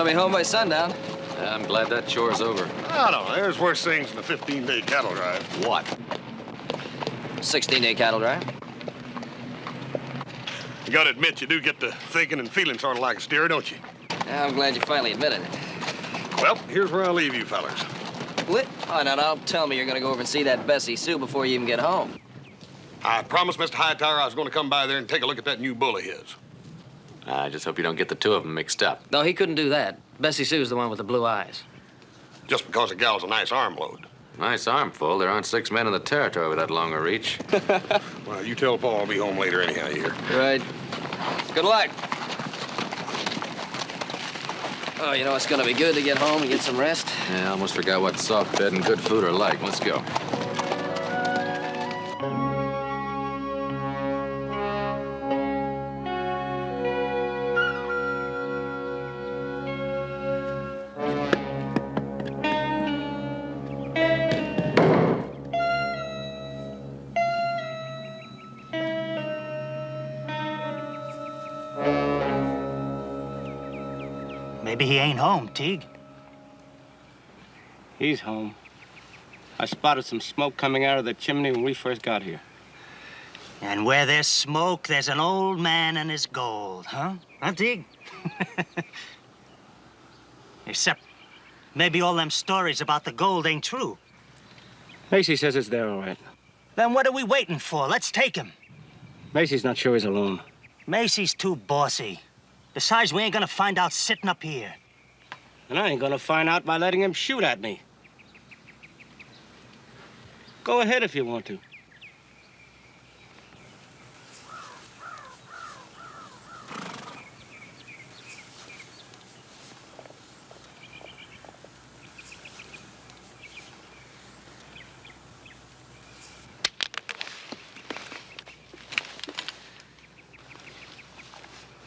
be home by sundown. I'm glad that chore's over. I don't know. There's worse things than a 15-day cattle drive. What? 16-day cattle drive. You gotta admit, you do get to thinking and feeling sort of like a steer, don't you? Yeah, I'm glad you finally admitted it. Well, here's where I'll leave you fellers. What? Oh, now, don't tell me you're gonna go over and see that Bessie Sue before you even get home. I promised Mr. Hightower I was going to come by there and take a look at that new bull of his. I just hope you don't get the two of them mixed up. No, he couldn't do that. Bessie Sue's the one with the blue eyes. Just because the gal's a nice arm load. Nice armful. There aren't 6 men in the territory with that long a reach. Well, you tell Paul I'll be home later anyhow, you hear? Right. Good luck. Oh, you know, it's gonna be good to get home and get some rest. Yeah, I almost forgot what soft bed and good food are like. Let's go. Maybe he ain't home, Teague. He's home. I spotted some smoke coming out of the chimney when we first got here. And where there's smoke, there's an old man and his gold, huh? Huh, Teague? Except maybe all them stories about the gold ain't true. Macy says it's there, all right. Then what are we waiting for? Let's take him. Macy's not sure he's alone. Macy's too bossy. Besides, we ain't gonna find out sitting up here. And I ain't gonna find out by letting him shoot at me. Go ahead if you want to.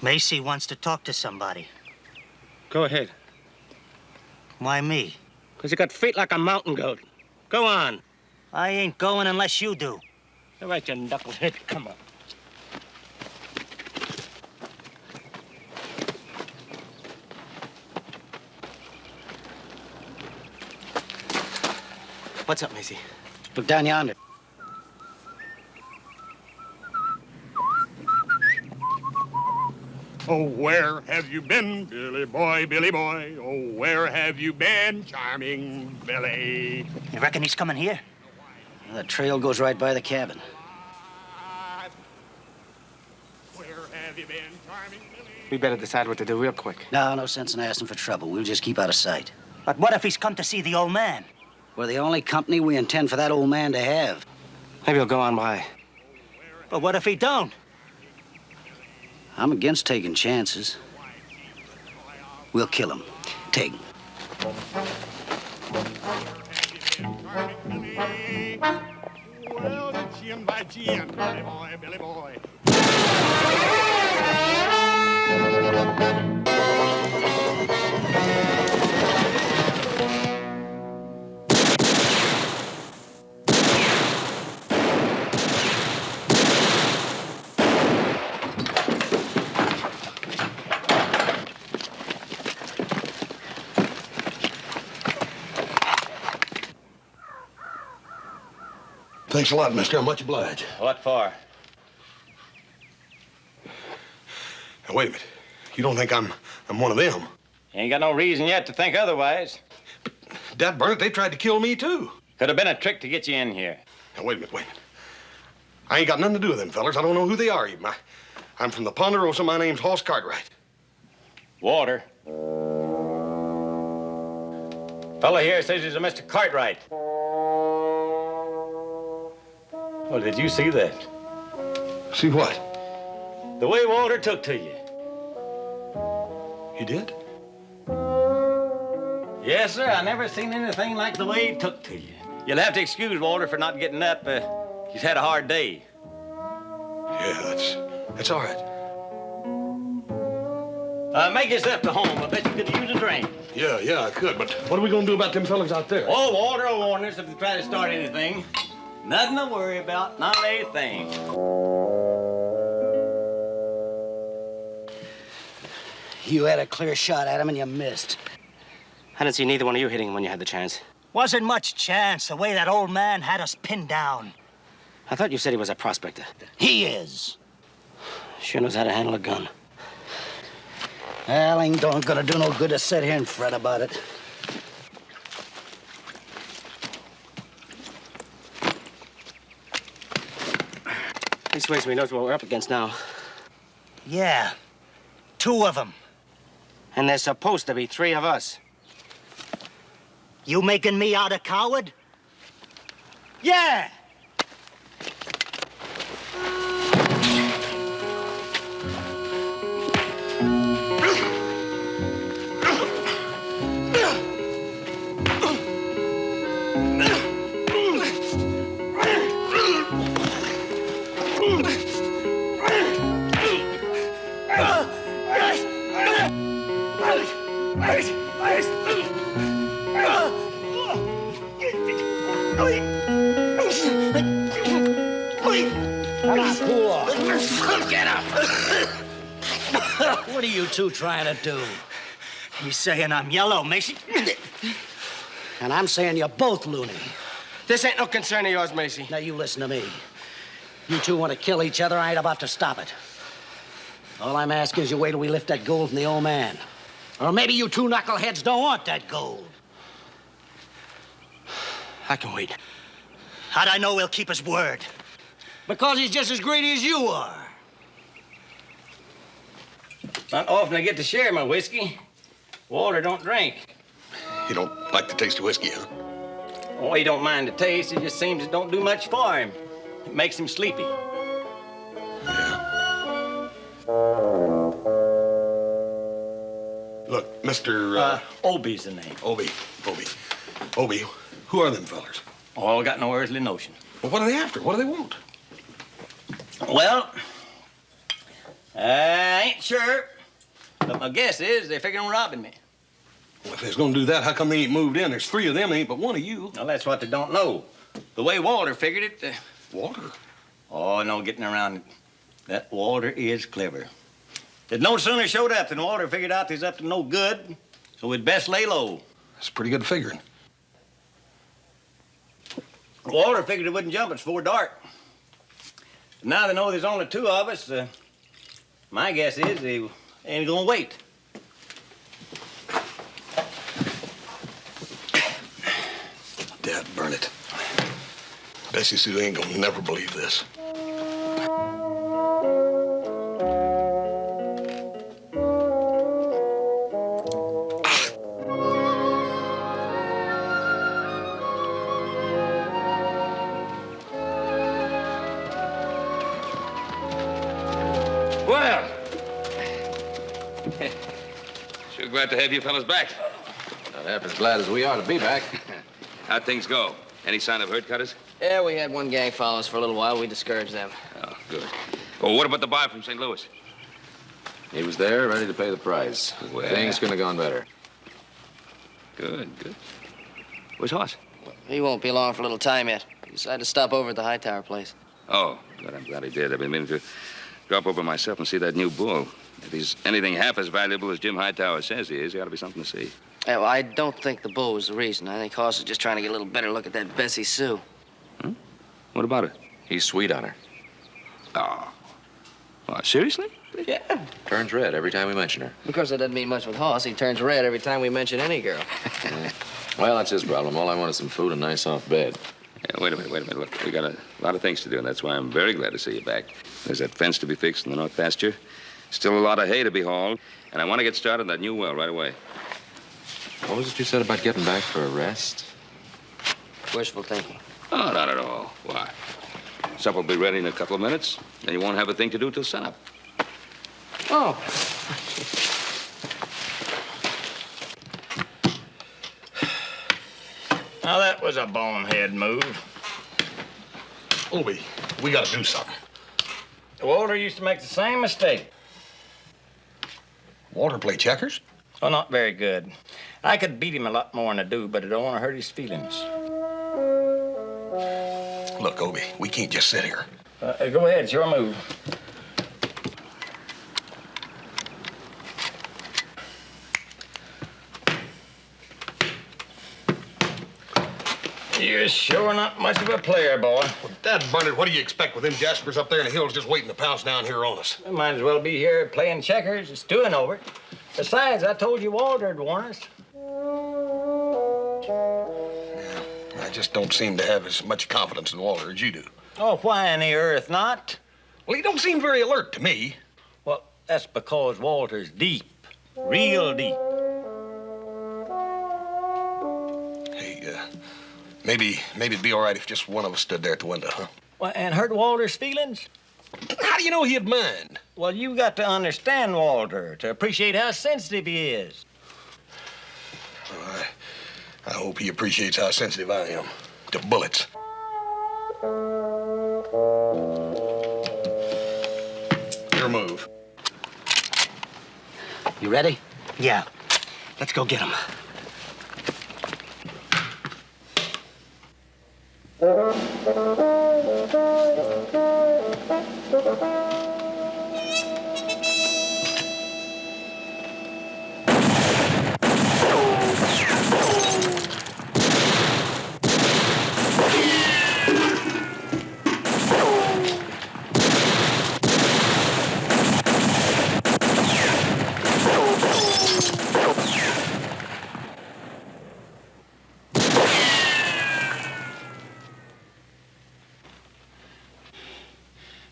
Macy wants to talk to somebody. Go ahead. Why me? Because you got feet like a mountain goat. Go on. I ain't going unless you do. All right, you knucklehead. Come on. What's up, Macy? Look down yonder. Oh, where have you been, Billy boy, Billy boy? Oh, where have you been, charming Billy? You reckon he's coming here? The trail goes right by the cabin. Where have you been, charming Billy? We better decide what to do real quick. No sense in asking for trouble. We'll just keep out of sight. But what if he's come to see the old man? We're the only company we intend for that old man to have. Maybe he'll go on by. But what if he don't? I'm against taking chances. We'll kill him. Take. Well, gin by gin, Billy boy, Billy boy. Thanks a lot, mister. I'm much obliged. What for? Now, wait a minute. You don't think I'm one of them? You ain't got no reason yet to think otherwise. Dad burn it, they tried to kill me, too. Could have been a trick to get you in here. Now, wait a minute. I ain't got nothing to do with them fellers. I don't know who they are even. I'm from the Ponderosa. My name's Hoss Cartwright. Walter. Fella here says he's a Mr. Cartwright. Well, did you see that? See what? The way Walter took to you. He did? Yes, sir. I never seen anything like the way he took to you. You'll have to excuse Walter for not getting up. He's had a hard day. Yeah, that's all right. Make yourself to home. I bet you could use a drink. Yeah, I could, but what are we gonna do about them fellas out there? Oh, Walter will warn us if they try to start anything. Nothing to worry about, not a thing. You had a clear shot at him and you missed. I didn't see neither one of you hitting him when you had the chance. Wasn't much chance, the way that old man had us pinned down. I thought you said he was a prospector. He is. Sure knows how to handle a gun. Well, ain't gonna do no good to sit here and fret about it. He swears we knows what we're up against now. Yeah, 2 of them. And there's supposed to be 3 of us. You making me out a coward? Yeah! Come on, cool off. Get up. What are you 2 trying to do? He's saying I'm yellow, Macy. And I'm saying you're both loony. This ain't no concern of yours, Macy. Now, you listen to me. You 2 want to kill each other, I ain't about to stop it. All I'm asking is you wait till we lift that gold from the old man. Or maybe you 2 knuckleheads don't want that gold. I can wait. How'd I know he'll keep his word? Because he's just as greedy as you are. Not often I get to share my whiskey. Walter don't drink. You don't like the taste of whiskey, huh? Oh, he don't mind the taste. It just seems it don't do much for him. It makes him sleepy. Yeah. Look, Mr. Obie's the name. Obie. Who are them fellers? All got no earthly notion. Well, what are they after? What do they want? Well, I ain't sure. But my guess is they're figuring on robbing me. Well, if they're gonna do that, how come they ain't moved in? There's 3 of them, ain't but 1 of you. Well, that's what they don't know. The way Walter figured it. Walter? Oh, no getting around it. That Walter is clever. It no sooner showed up than Walter figured out he's up to no good, so we'd best lay low. That's pretty good figuring. Walter figured it wouldn't jump us before dark. But now they know there's only 2 of us. My guess is they ain't gonna wait. Dad, burn it. Bessie Sue ain't gonna never believe this. Well, sure glad to have you fellas back. Not half as glad as we are to be back. How'd things go? Any sign of herd cutters? Yeah, we had one gang follow us for a little while. We discouraged them. Oh, good. Well, what about the buy from St. Louis? He was there, ready to pay the price. Well. Things couldn't have gone better. Good. Where's Hoss? He won't be along for a little time yet. He decided to stop over at the Hightower place. Oh, good. I'm glad he did. I've been meaning to drop over myself and see that new bull. If he's anything half as valuable as Jim Hightower says he is, he ought to be something to see. Yeah, well, I don't think the bull was the reason. I think Hoss is just trying to get a little better look at that Bessie Sue. Huh? What about it? He's sweet on her. Oh. Seriously? Yeah. Turns red every time we mention her. Of course, that doesn't mean much with Hoss. He turns red every time we mention any girl. Well, that's his problem. All I want is some food and a nice soft bed. Yeah, wait a minute. Look, we got a lot of things to do, and that's why I'm very glad to see you back. There's that fence to be fixed in the north pasture. Still a lot of hay to be hauled, and I want to get started on that new well right away. What was it you said about getting back for a rest? Wishful thinking. Oh, not at all. Why? Supper will be ready in a couple of minutes, and you won't have a thing to do till sunup. Oh. Now, that was a bonehead move. Obie, we gotta do something. Walter used to make the same mistake. Walter play checkers? Well, not very good. I could beat him a lot more than I do, but I don't want to hurt his feelings. Look, Obie, we can't just sit here. Go ahead, it's your move. You're sure not much of a player, boy. Well, Dad Bernard, what do you expect with them Jaspers up there in the hills just waiting to pounce down here on us? We might as well be here playing checkers and stewing over it. Besides, I told you Walter'd warn us. I just don't seem to have as much confidence in Walter as you do. Oh, why on the earth not? Well, he don't seem very alert to me. Well, that's because Walter's deep, real deep. Hey, maybe it'd be all right if just one of us stood there at the window, huh? Well, and hurt Walter's feelings? How do you know he'd mind? Well, you got to understand Walter to appreciate how sensitive he is. Well, I hope he appreciates how sensitive I am to bullets. Your move. You ready? Yeah. Let's go get him.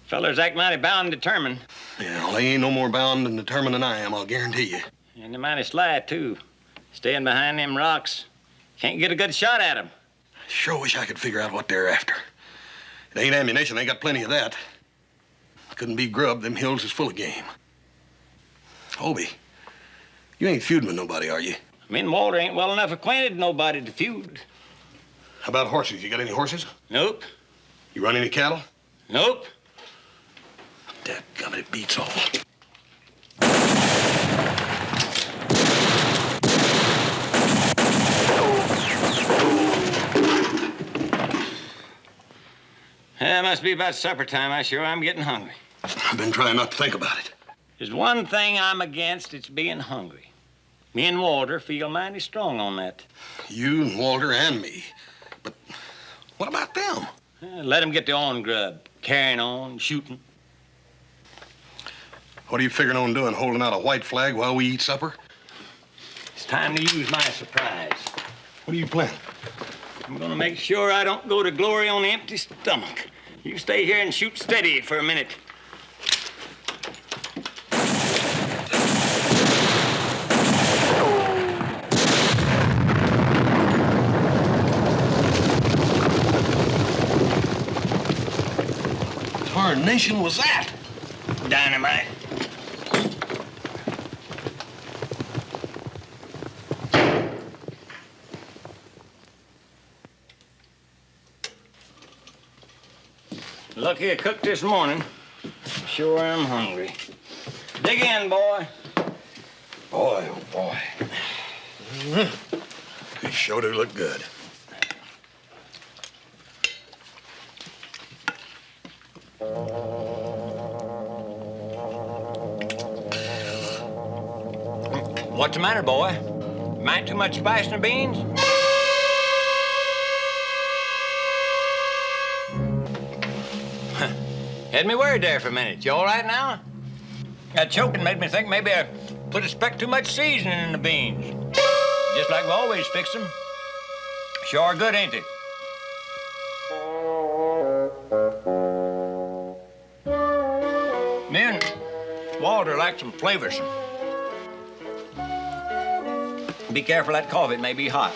Fellers act mighty bound and determined. Yeah, well, they ain't no more bound and determined than I am, I'll guarantee you. And they're mighty sly, too. Staying behind them rocks. Can't get a good shot at them. Sure wish I could figure out what they're after. It ain't ammunition, they got plenty of that. Couldn't be grub, them hills is full of game. Obie, you ain't feuding with nobody, are you? Me and Walter ain't well enough acquainted with nobody to feud. How about horses? You got any horses? Nope. You run any cattle? Nope. Dadgummit, it beats all. It must be about supper time. I'm getting hungry. I've been trying not to think about it. There's one thing I'm against, it's being hungry. Me and Walter feel mighty strong on that. You and Walter and me. But what about them? Let them get their own grub. Carrying on, shooting. What are you figuring on doing, holding out a white flag while we eat supper? It's time to use my surprise. What are you planning? I'm gonna make sure I don't go to glory on an empty stomach. You stay here and shoot steady for a minute. Tarnation was that? Dynamite. Lucky I cooked this morning. Sure am hungry. Dig in, boy. Boy, oh boy. They sure do look good. What's the matter, boy? Might too much spice in the beans? Had me worried there for a minute. You all right now? That choking made me think maybe I put a speck too much seasoning in the beans. Just like we always fix them. Sure good, ain't they? Me and Walter like some flavors. Be careful that coffee, it may be hot.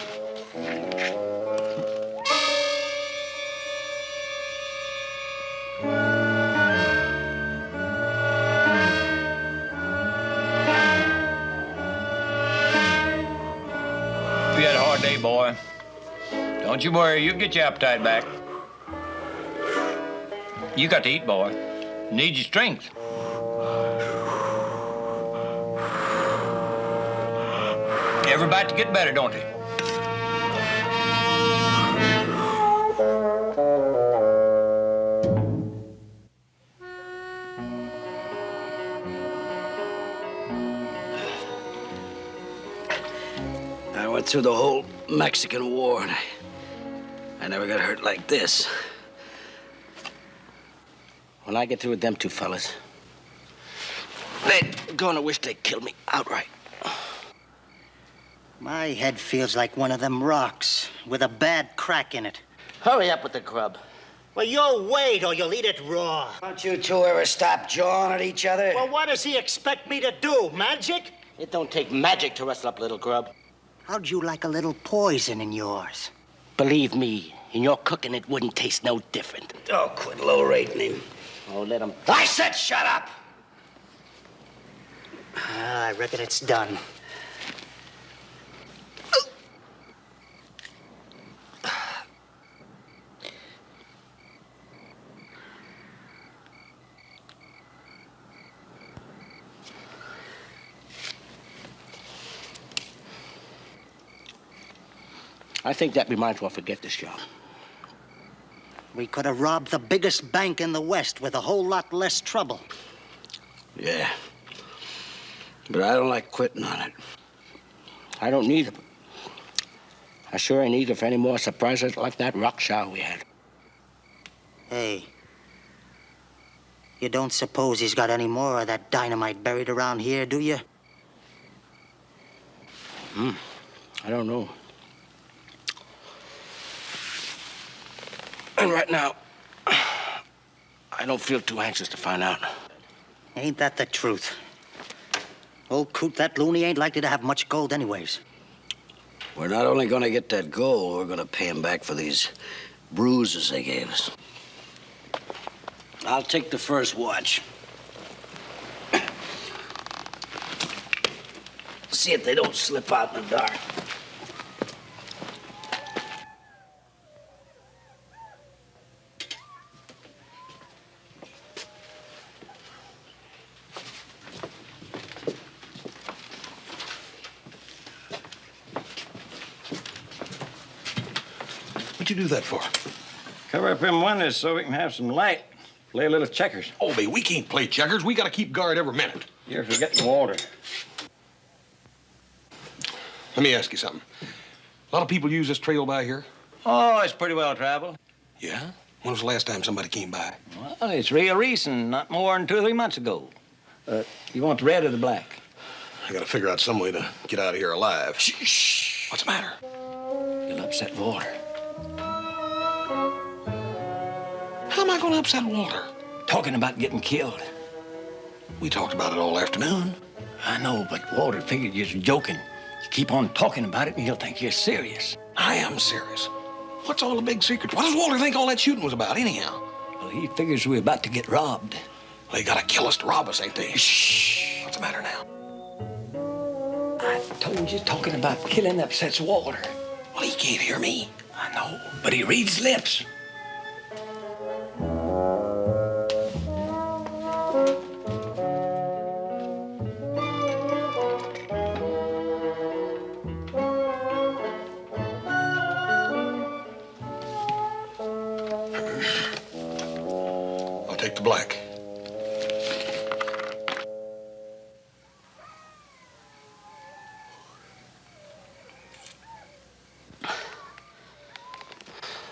You had a hard day, boy. Don't you worry, you'll get your appetite back. You got to eat, boy. You need your strength. Every bite to get better, don't they? I went through the whole Mexican War, and I never got hurt like this. When I get through with them two fellas, they're gonna wish they killed me outright. My head feels like one of them rocks with a bad crack in it. Hurry up with the grub. Well, you'll wait or you'll eat it raw. Don't you two ever stop jawing at each other? Well, what does he expect me to do? Magic? It don't take magic to rustle up little grub. How'd you like a little poison in yours? Believe me, in your cooking, it wouldn't taste no different. Oh, quit low-rating him. Oh, let him... I said shut up! I reckon it's done. I think that we might as well forget this job. We could have robbed the biggest bank in the West with a whole lot less trouble. Yeah. But I don't like quitting on it. I don't need it. I sure ain't eager for any more surprises like that rock shower we had. Hey, you don't suppose he's got any more of that dynamite buried around here, do you? I don't know. And right now, I don't feel too anxious to find out. Ain't that the truth? Old Coot, that loony ain't likely to have much gold anyways. We're not only gonna get that gold, we're gonna pay him back for these bruises they gave us. I'll take the first watch. See if they don't slip out in the dark. What'd you do that for? Cover up them windows so we can have some light. Play a little checkers. Obie, we can't play checkers. We gotta keep guard every minute. You're forgetting water. Let me ask you something. A lot of people use this trail by here? Oh, it's pretty well traveled. Yeah? When was the last time somebody came by? Well, it's real recent, not more than 2 or 3 months ago. You want the red or the black? I gotta figure out some way to get out of here alive. Shh. What's the matter? You'll upset Walter. How am I gonna upset Walter? Talking about getting killed. We talked about it all afternoon. I know, but Walter figured you're joking. You keep on talking about it and he'll think you're serious. I am serious. What's all the big secrets? What does Walter think all that shooting was about, anyhow? Well, he figures we're about to get robbed. Well, they gotta kill us to rob us, ain't they? Shh. What's the matter now? I told you talking about killing upsets Walter. Well, he can't hear me. I know, but he reads lips. I'll take the black.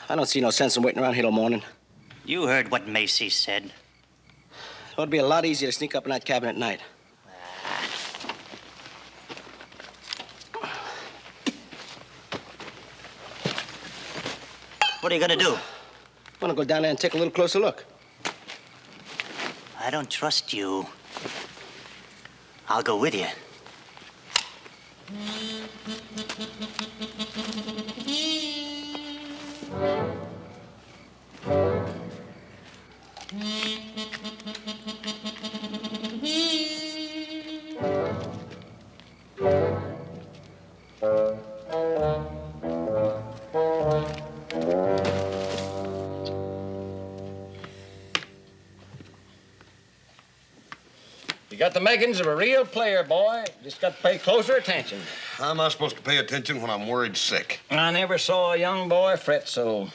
I don't see no sense in waiting around here till morning. You heard what Macy said. It ought to be a lot easier to sneak up in that cabin at night. What are you gonna do? I'm gonna go down there and take a little closer look. I don't trust you. I'll go with you. You got the makings of a real player, boy. Just got to pay closer attention. How am I supposed to pay attention when I'm worried sick? I never saw a young boy fret so.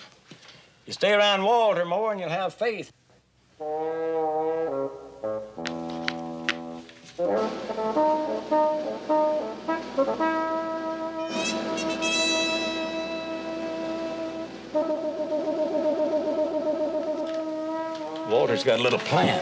You stay around Walter more and you'll have faith. Walter's got a little plan.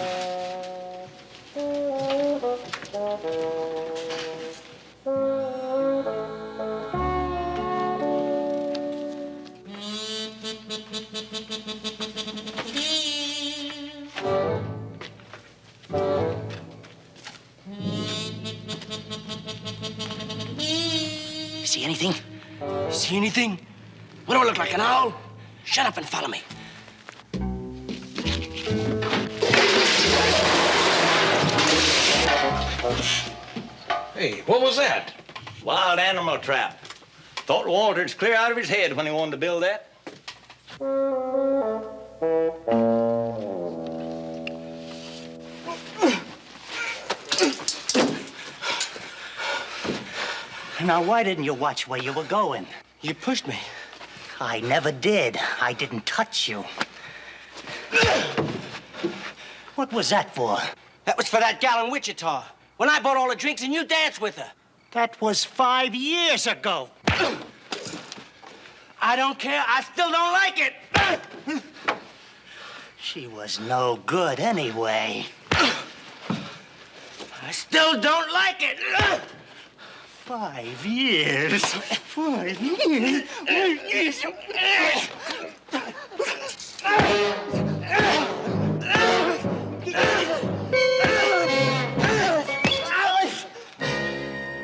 See anything? See anything? What do I look like, an owl? Shut up and follow me. Hey, what was that? Wild animal trap. Thought Walter's clear out of his head when he wanted to build that. Now, why didn't you watch where you were going? You pushed me. I never did. I didn't touch you. What was that for? That was for that gal in Wichita. When I bought all the drinks and you danced with her. That was 5 years ago. I don't care. I still don't like it. She was no good anyway. I still don't like it. 5 years. 5 years. 5 years.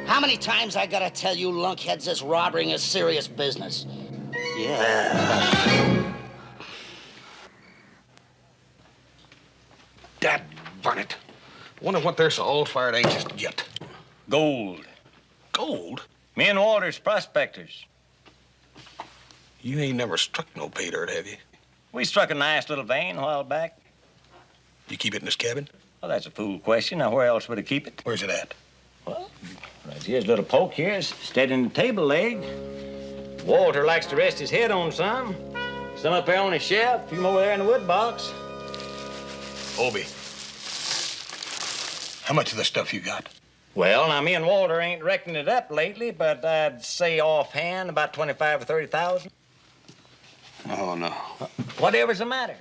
How many times I gotta tell you lunkheads this robbering is serious business? Yeah. Dad, burn it. Wonder what they're so all-fired anxious to get. Gold. Gold? Me and Walter's prospectors. You ain't never struck no pay dirt, have you? We struck a nice little vein a while back. You keep it in this cabin? Well, that's a fool question. Now, where else would I keep it? Where's it at? Well, right here's a little poke here. It's steadying the table leg. Walter likes to rest his head on some. Some up there on his shelf, a few more there in the wood box. Obie, how much of the stuff you got? Well, now, me and Walter ain't reckoned it up lately, but I'd say offhand about 25 or 30,000. Oh, no. Whatever's the matter?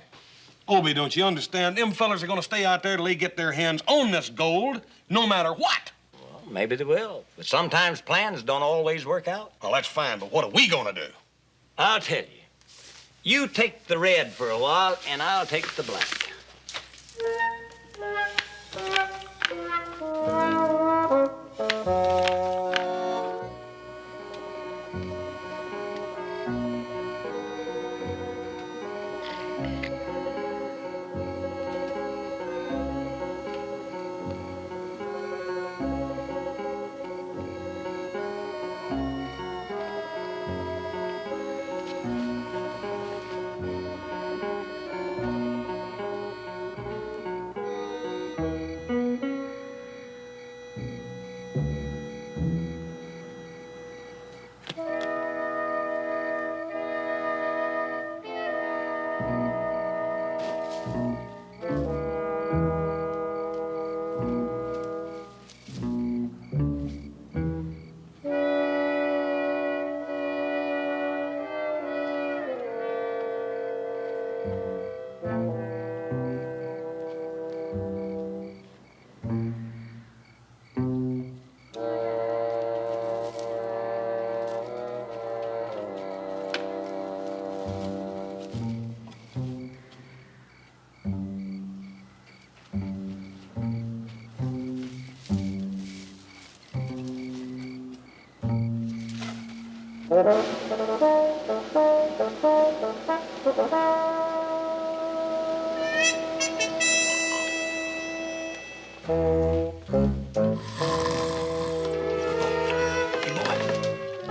Obie, don't you understand? Them fellers are gonna stay out there till they get their hands on this gold, no matter what. Well, maybe they will. But sometimes plans don't always work out. Well, that's fine, but what are we gonna do? I'll tell you. You take the red for a while, and I'll take the black.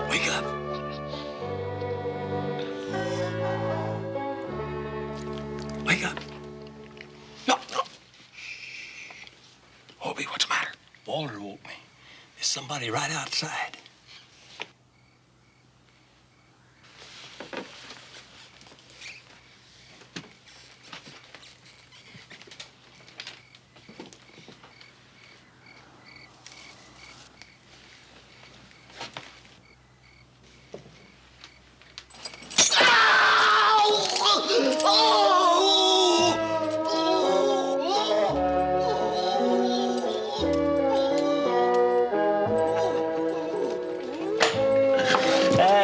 Wake up. Wake up. No. Obie, what's the matter? Walter woke me. There's somebody right outside.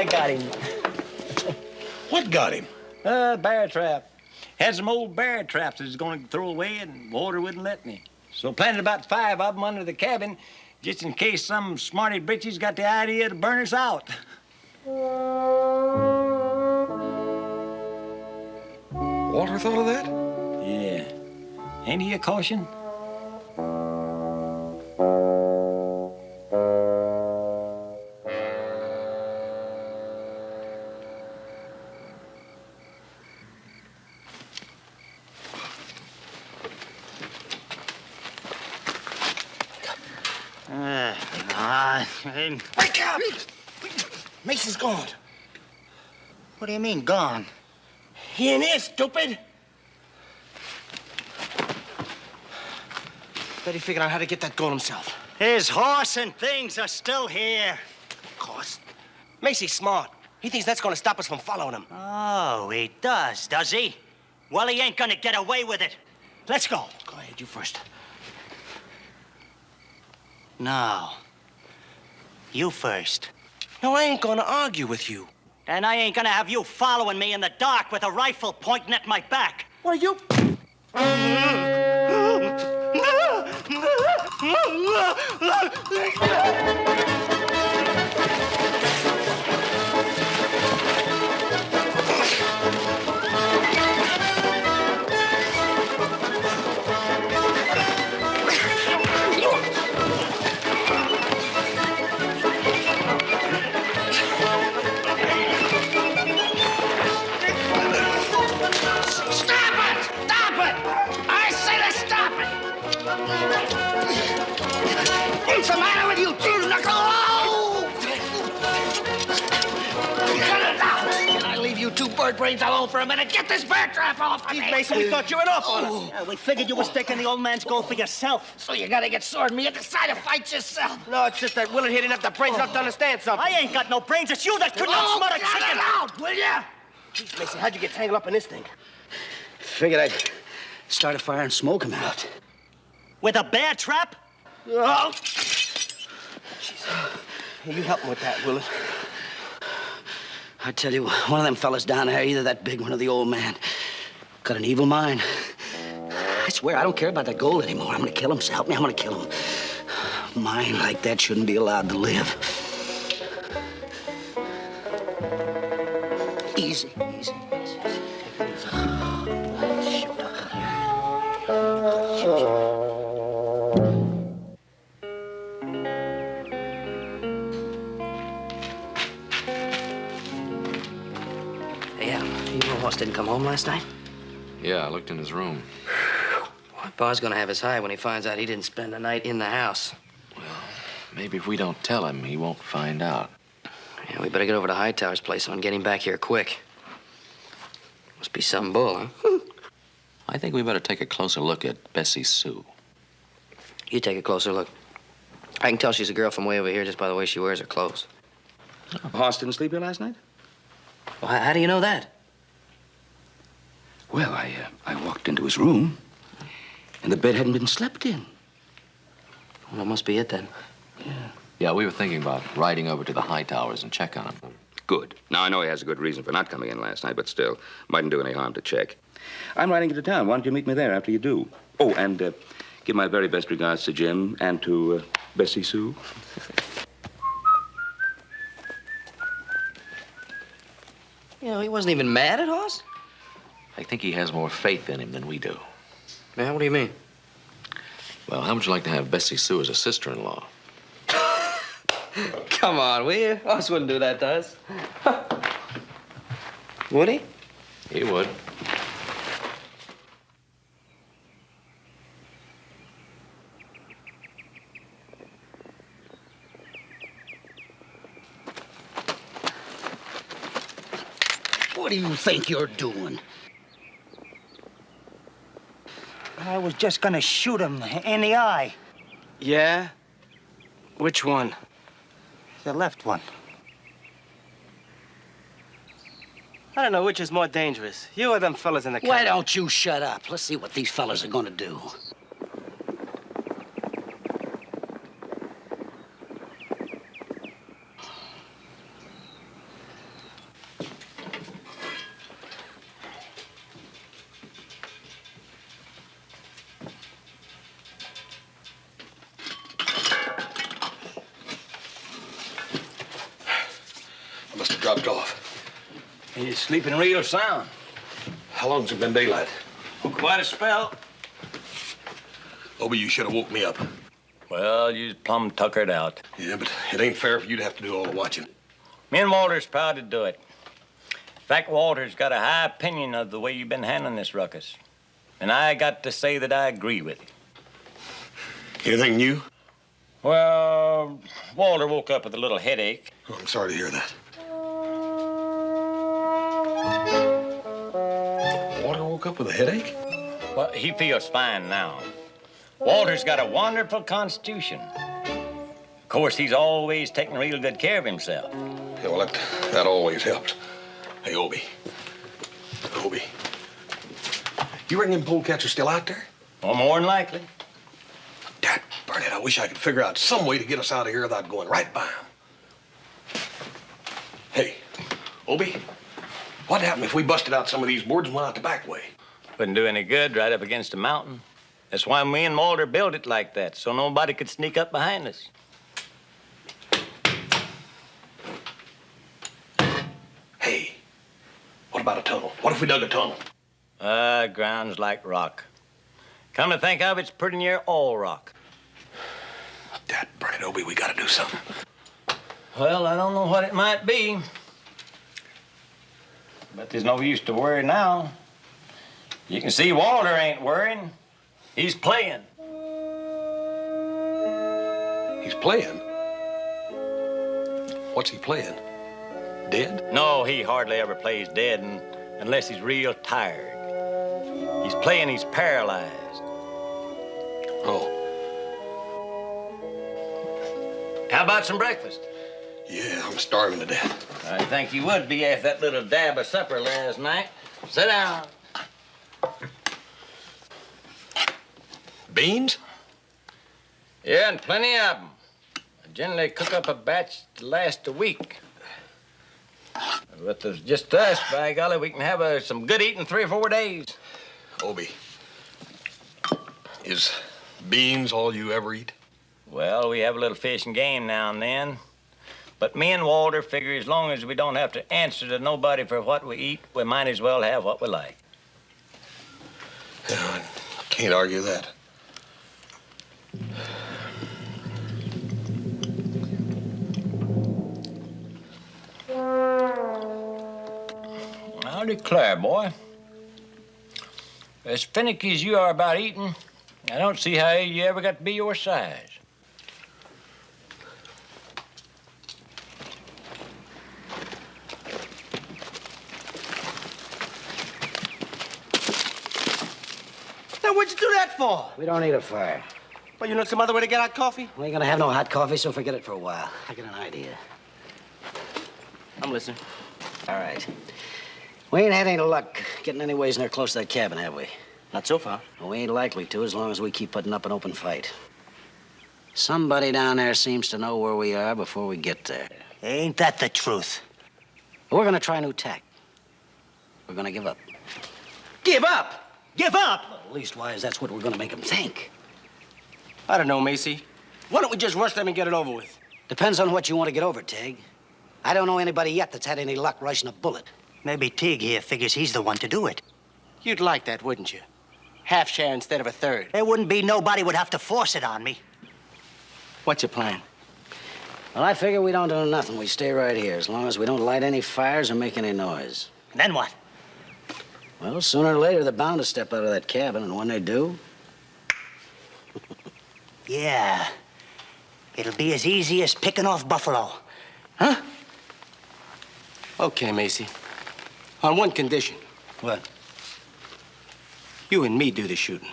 I got him. What got him? Bear trap. Had some old bear traps that was going to throw away, and water wouldn't let me. So planted about 5 of them under the cabin, just in case some smarty britches got the idea to burn us out. Walter thought of that? Yeah. Ain't he a caution? Wake up! Mason's gone. What do you mean, gone? He ain't here, stupid. Bet he figured out how to get that gold himself. His horse and things are still here. Of course. Macy's smart. He thinks that's gonna stop us from following him. Oh, he does he? Well, he ain't gonna get away with it. Let's go. Go ahead, you first. No. You first. No, I ain't gonna argue with you. And I ain't gonna have you following me in the dark with a rifle pointing at my back. What are you? What's the matter with you two, knuckle? Oh! Cut it out! Can I leave you two bird brains alone for a minute? Get this bear trap off of me! Mason, we thought you were off on us. Yeah, we figured you was taking the old man's gold for yourself. So you gotta get sore at me and decide to fight yourself. No, it's just that Willard here didn't have the brains enough to understand something. I ain't got no brains. It's you that could not smother cut chicken. it out, will ya? Jeez, Mason, how'd you get tangled up in this thing? Figured I'd start a fire and smoke him out. With a bear trap? Oh! Hey, you help him with that, Willard. I tell you, one of them fellas down there, either that big one or the old man, got an evil mind. I swear, I don't care about that gold anymore. I'm gonna kill him. So help me, I'm gonna kill him. A mind like that shouldn't be allowed to live. Easy, easy, easy. Shoot up here. Boss didn't come home last night? Yeah, I looked in his room. Well, Pa's gonna have his high when he finds out he didn't spend the night in the house. Well, maybe if we don't tell him, he won't find out. Yeah, we better get over to Hightower's place and get him back here quick. Must be some bull, huh? I think we better take a closer look at Bessie Sue. You take a closer look. I can tell she's a girl from way over here just by the way she wears her clothes. Hoss didn't sleep here last night? Well, how do you know that? Well, I walked into his room, and the bed hadn't been slept in. Well, that must be it then. Yeah, we were thinking about riding over to the Hightowers and check on him. Good. Now, I know he has a good reason for not coming in last night, but still, mightn't do any harm to check. I'm riding into town. Why don't you meet me there after you do? Oh, and give my very best regards to Jim and to Bessie Sue. You know, he wasn't even mad at Hoss? I think he has more faith in him than we do. Man, what do you mean? Well, how would you like to have Bessie Sue as a sister-in-law? Come on, will you? Hoss wouldn't do that to us. Would he? He would. What do you think you're doing? I was just gonna shoot him in the eye. Yeah? Which one? The left one. I don't know which is more dangerous. You or them fellas in the Why cabin. don't you shut up? Let's see what these fellas are gonna do. Must have dropped off. He's sleeping real sound. How long's it been daylight? Oh, quite a spell. Obie, you should have woke me up. Well, you's plumb tuckered out. Yeah, but it ain't fair for you to have to do all the watching. Me and Walter's proud to do it. In fact, Walter's got a high opinion of the way you've been handling this ruckus. And I got to say that I agree with you. Anything new? Well, Walter woke up with a little headache. Oh, I'm sorry to hear that. Walter woke up with a headache? Well, he feels fine now. Walter's got a wonderful constitution. Of course, he's always taking real good care of himself. Yeah, well, that always helps. Hey, Obie. Obie. You reckon them polecats are still out there? Well, more than likely. Dad, burn it, I wish I could figure out some way to get us out of here without going right by them. Hey, Obie, what'd happen if we busted out some of these boards and went out the back way? Wouldn't do any good right up against a mountain. That's why me and Walter built it like that, so nobody could sneak up behind us. Hey, what about a tunnel? What if we dug a tunnel? Ground's like rock. Come to think of it, it's pretty near all rock. Dad, burn it, Obie, we gotta do something. Well, I don't know what it might be. But there's no use to worry now. You can see Walter ain't worrying. He's playing. He's playing? What's he playing? Dead? No, he hardly ever plays dead unless he's real tired. He's playing he's paralyzed. Oh. How about some breakfast? Yeah, I'm starving to death. I think you would be after that little dab of supper last night. Sit down. Beans? Yeah, and plenty of them. I generally cook up a batch to last a week. But there's just us, by golly, we can have some good eating 3 or 4 days. Obie, is beans all you ever eat? Well, we have a little fish and game now and then. But me and Walter figure as long as we don't have to answer to nobody for what we eat, we might as well have what we like. Yeah, I can't argue that. I'll declare, boy. As finicky as you are about eating, I don't see how you ever got to be your size. Now, what'd you do that for? We don't need a fire. Well, you know some other way to get hot coffee? We ain't gonna have no hot coffee, so forget it for a while. I got an idea. I'm listening. All right. We ain't had any luck getting anyways near close to that cabin, have we? Not so far. Well, we ain't likely to as long as we keep putting up an open fight. Somebody down there seems to know where we are before we get there. Ain't that the truth? We're gonna try a new tack. We're gonna give up. Give up? Give up? Well, leastwise, that's what we're gonna make them think. I don't know, Macy. Why don't we just rush them and get it over with? Depends on what you want to get over, Tig. I don't know anybody yet that's had any luck rushing a bullet. Maybe Tig here figures he's the one to do it. You'd like that, wouldn't you? Half share instead of a third. There wouldn't be nobody would have to force it on me. What's your plan? Well, I figure we don't do nothing. We stay right here as long as we don't light any fires or make any noise. And then what? Well, sooner or later, they're bound to step out of that cabin, and when they do... Yeah. It'll be as easy as picking off buffalo. Huh? Okay, Macy. On one condition. What? You and me do the shooting.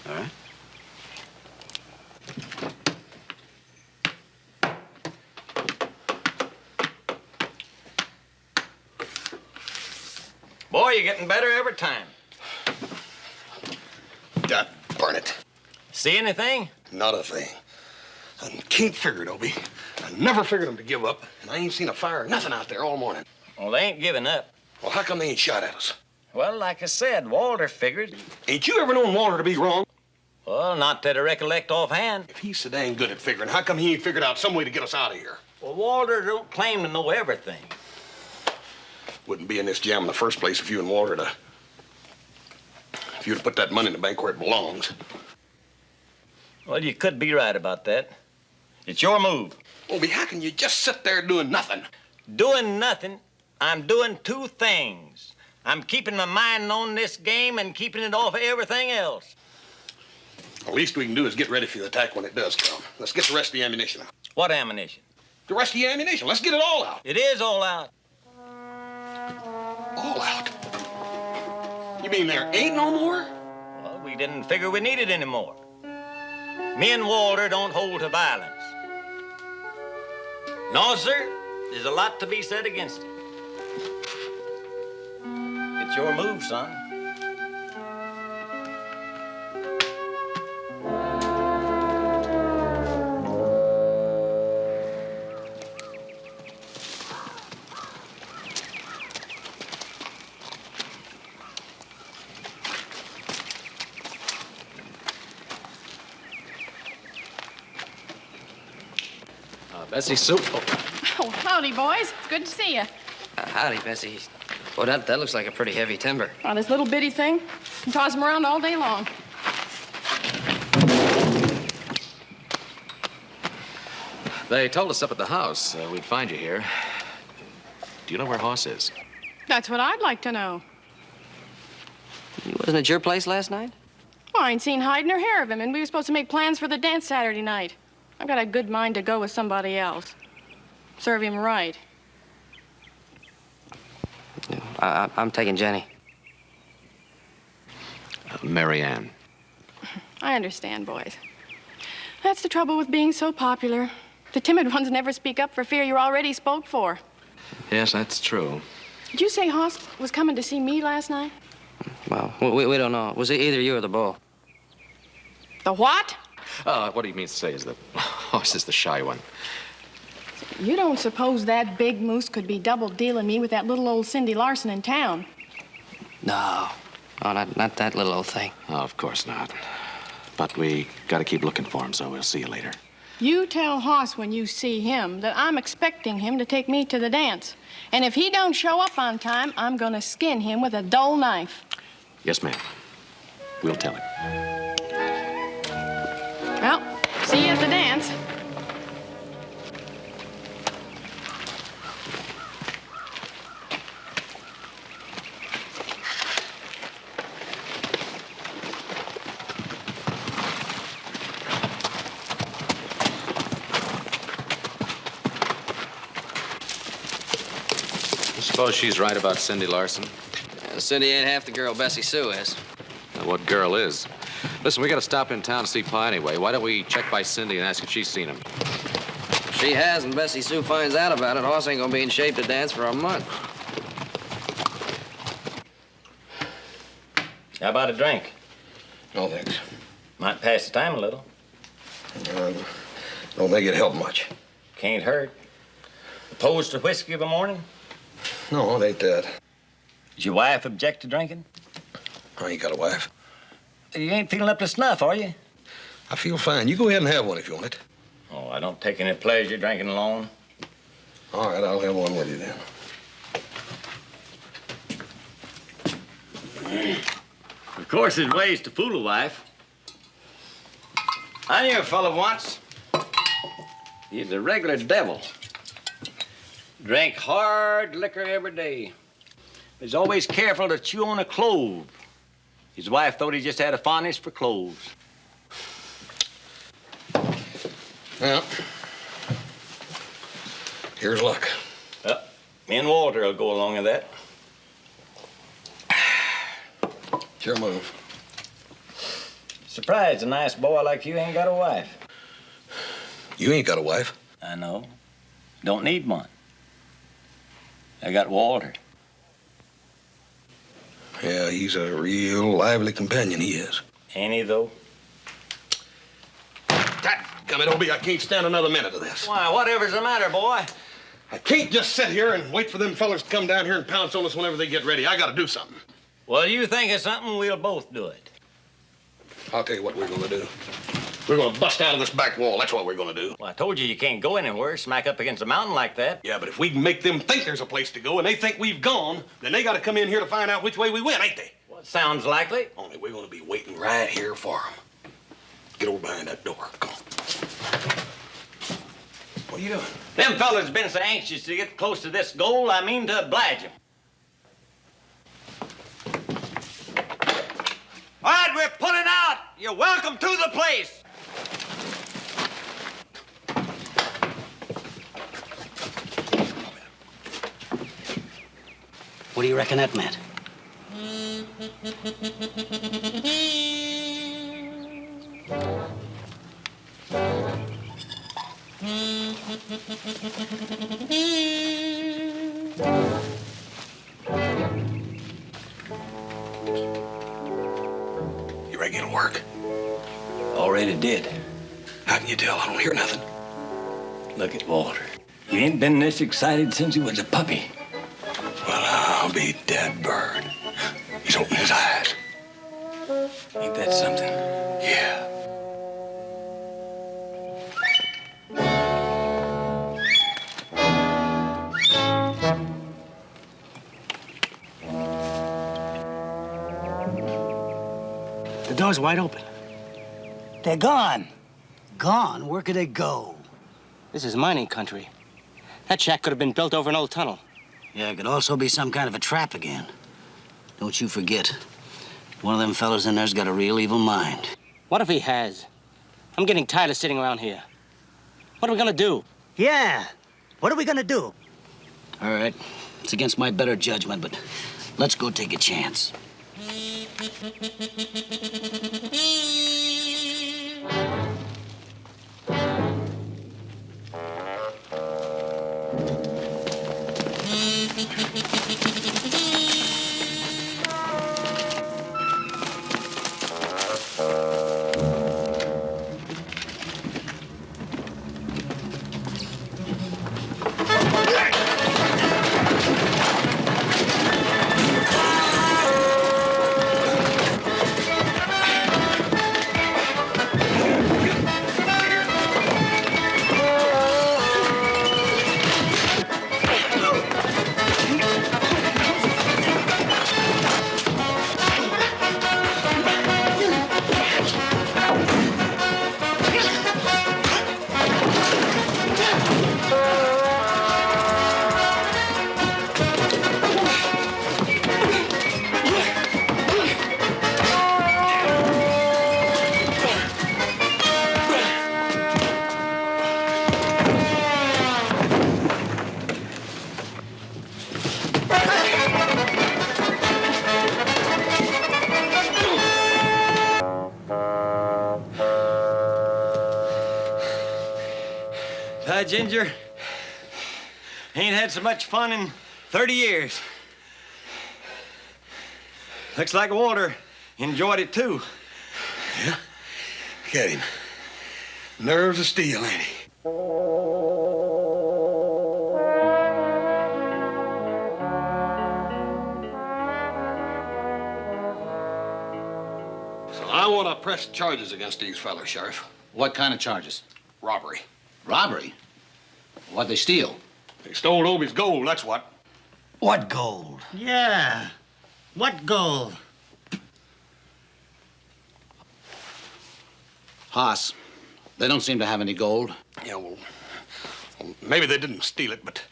All right. Boy, you're getting better every time. Dad, burn it. See anything? Not a thing. I can't figure it, Obie. I never figured them to give up, and I ain't seen a fire or nothing out there all morning. Well, they ain't giving up. Well, how come they ain't shot at us? Well, like I said, Walter figured. Ain't you ever known Walter to be wrong? Well, not that I recollect offhand. If he's so dang good at figuring, how come he ain't figured out some way to get us out of here? Well, Walter don't claim to know everything. Wouldn't be in this jam in the first place if you and Walter if you'd have put that money in the bank where it belongs. Well, you could be right about that. It's your move. Obie, how can you just sit there doing nothing? Doing nothing. I'm doing two things. I'm keeping my mind on this game and keeping it off of everything else. The least we can do is get ready for the attack when it does come. Let's get the rest of the ammunition out. What ammunition? The rest of the ammunition. Let's get it all out. It is all out. All out? You mean there ain't no more? Well, we didn't figure we needed any more. Me and Walter don't hold to violence. No, sir. There's a lot to be said against it. It's your move, son. Bessie Sue. Oh, howdy, boys. It's good to see you. Howdy, Bessie. Well, that looks like a pretty heavy timber. Oh, this little bitty thing. You toss them around all day long. They told us up at the house we'd find you here. Do you know where Hoss is? That's what I'd like to know. He wasn't at your place last night? Well, I ain't seen hide nor hair of him, and we were supposed to make plans for the dance Saturday night. I've got a good mind to go with somebody else. Serve him right. I'm taking Jenny. Mary Ann. I understand, boys. That's the trouble with being so popular. The timid ones never speak up for fear you're already spoke for. Yes, that's true. Did you say Hoss was coming to see me last night? Well, we don't know. Was it either you or the bull? The what? What he means to say is that Hoss is the shy one. You don't suppose that big moose could be double-dealing me with that little old Cindy Larson in town? No. Oh, not that little old thing. Oh, of course not. But we gotta keep looking for him, so we'll see you later. You tell Hoss when you see him that I'm expecting him to take me to the dance. And if he don't show up on time, I'm gonna skin him with a dull knife. Yes, ma'am. We'll tell him. Well, see you at the dance. I suppose she's right about Cindy Larson. Cindy ain't half the girl Bessie Sue is. Now, what girl is? Listen, we gotta stop in town to see Pa anyway. Why don't we check by Cindy and ask if she's seen him? If she has, and Bessie Sue finds out about it, Hoss ain't gonna be in shape to dance for a month. How about a drink? No, thanks. Might pass the time a little. Don't think it'd help much. Can't hurt. Opposed to whiskey of a morning? No, it ain't that. Does your wife object to drinking? I ain't got a wife. You ain't feeling up to snuff, are you? I feel fine. You go ahead and have one if you want it. Oh, I don't take any pleasure drinking alone. All right, I'll have one with you then. Of course, there's ways to fool a wife. I knew a fellow once. He's a regular devil. Drank hard liquor every day. He's always careful to chew on a clove. His wife thought he just had a fondness for cloves. Well, here's luck. Well, me and Walter will go along with that. It's your move. Surprised a nice boy like you ain't got a wife. You ain't got a wife. I know. Don't need one. I got Walter. Yeah, he's a real lively companion, he is. Ain't he, though? Dadgummit, Obie, I can't stand another minute of this. Why, whatever's the matter, boy? I can't just sit here and wait for them fellers to come down here and pounce on us whenever they get ready. I gotta do something. Well, you think of something, we'll both do it. I'll tell you what we're gonna do. We're gonna bust out of this back wall. That's what we're gonna do. Well, I told you you can't go anywhere, smack up against a mountain like that. Yeah, but if we can make them think there's a place to go and they think we've gone, then they gotta come in here to find out which way we went, ain't they? Well, it sounds likely. Only we're gonna be waiting right here for them. Get over behind that door. Come on. What are you doing? Them fellas been so anxious to get close to this goal, I mean to oblige them. All right, we're pulling out. You're welcome to the place. What do you reckon that meant? You reckon it'll work? Already did. How can you tell? I don't hear nothing. Look at Walter. He ain't been this excited since he was a puppy. Well, I'll be dead bird. He's opening his eyes. Ain't that something? Yeah. The door's wide open. They're gone. Gone? Where could they go? This is mining country. That shack could have been built over an old tunnel. Yeah, it could also be some kind of a trap again. Don't you forget, one of them fellas in there's got a real evil mind. What if he has? I'm getting tired of sitting around here. What are we gonna do? Yeah. What are we gonna do? All right, it's against my better judgment, but let's go take a chance. Ginger, ain't had so much fun in 30 years. Looks like Walter enjoyed it too. Yeah? Look at him. Nerves of steel, ain't he? So I want to press charges against these fellas, Sheriff. What kind of charges? Robbery. Robbery? What'd they steal? They stole Obie's gold, that's what. What gold? Yeah. What gold? Haas, they don't seem to have any gold. Yeah, well, maybe they didn't steal it, but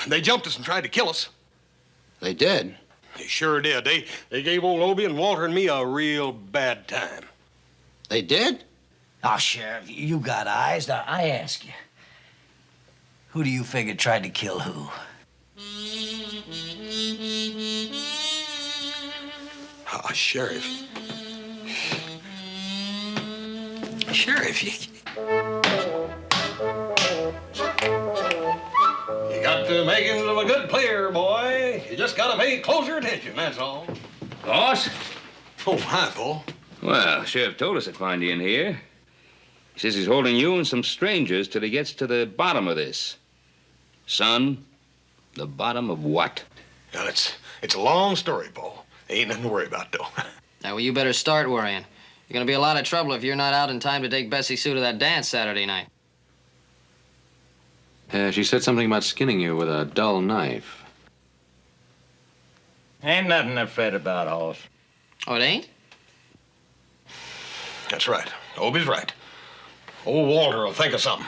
they jumped us and tried to kill us. They did? They sure did. They gave old Obie and Walter and me a real bad time. They did? Oh, Sheriff, you got eyes. Now, I ask you, who do you figure tried to kill who? Sheriff. Sheriff, you got the makings of a good player, boy. You just gotta pay closer attention, that's all. Boss? Oh, hi, Paul. Well, Sheriff told us I'd find you in here. He says he's holding you and some strangers till he gets to the bottom of this. Son, the bottom of what? Well, it's a long story, Paul. Ain't nothing to worry about, though. Now, well, you better start worrying. You're gonna be a lot of trouble if you're not out in time to take Bessie Sue to that dance Saturday night. She said something about skinning you with a dull knife. Ain't nothing to fret about, Hoss. Oh, it ain't? That's right. Obie's right. Old Walter will think of something.